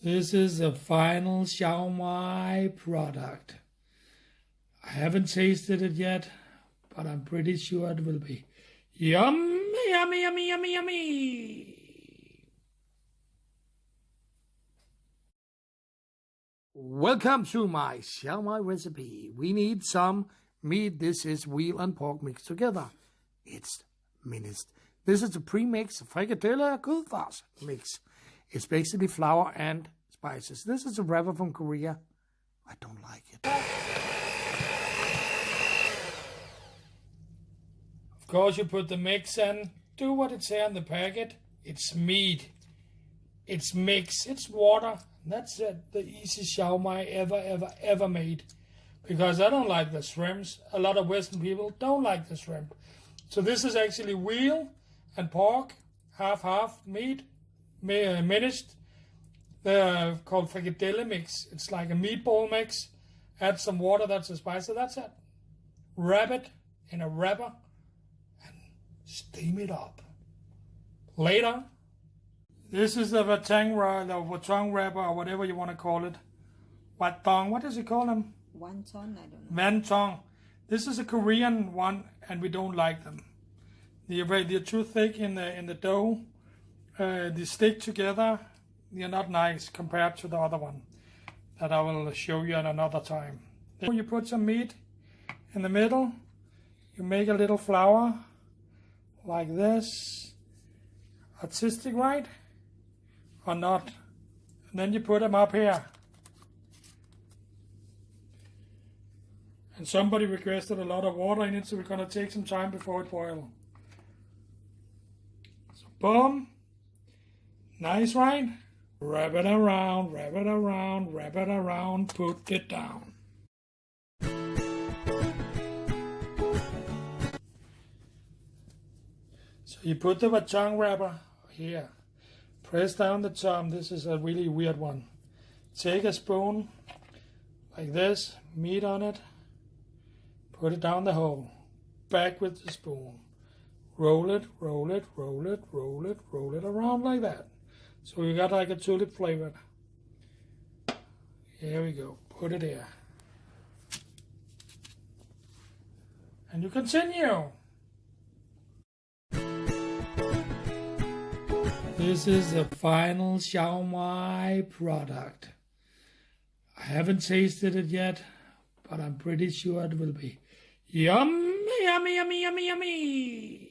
This is the final Siomai product. I haven't tasted it yet, but I'm pretty sure it will be yummy, yummy, yummy, yummy, yummy. Welcome to my Siomai recipe. We need some meat. This is veal and pork mixed together. It's minced. This is a pre-mix frikadelle gulfars mix. It's basically flour and spices. This is a wrapper from Korea. I don't like it. Of course, you put the mix in. Do what it says on the packet. It's meat. It's mix. It's water. That's it. The easiest Siomai ever made. Because I don't like the shrimps. A lot of Western people don't like the shrimp. So this is actually veal and pork, half meat, minced. They're called frikadelle mix. It's like a meatball mix. Add some water, that's the spice, so that's it. Wrap it in a wrapper and steam it up. Later, this is the watang wrapper, or whatever you want to call it. Watang, what does it call them? Wonton, I don't know. Wonton. This is a Korean one, and we don't like them. They're too thick in the dough. They stick together. They're not nice compared to the other one that I will show you at another time. Then you put some meat in the middle. You make a little flour like this. Artistic, right? Or not? And then you put them up here. And somebody requested a lot of water in it, so we're going to take some time before it boils. So boom. Nice, right? Wrap it around, wrap it around, wrap it around, put it down. So you put the watang wrapper here. Press down the top. This is a really weird one. Take a spoon like this, meat on it. Put it down the hole. Back with the spoon. Roll it, roll it, roll it, roll it, roll it around like that. So we got like a tulip flavor. Here we go. Put it here. And you continue. This is the final Siomai product. I haven't tasted it yet, but I'm pretty sure it will be yummy, yummy, yummy, yummy, yummy.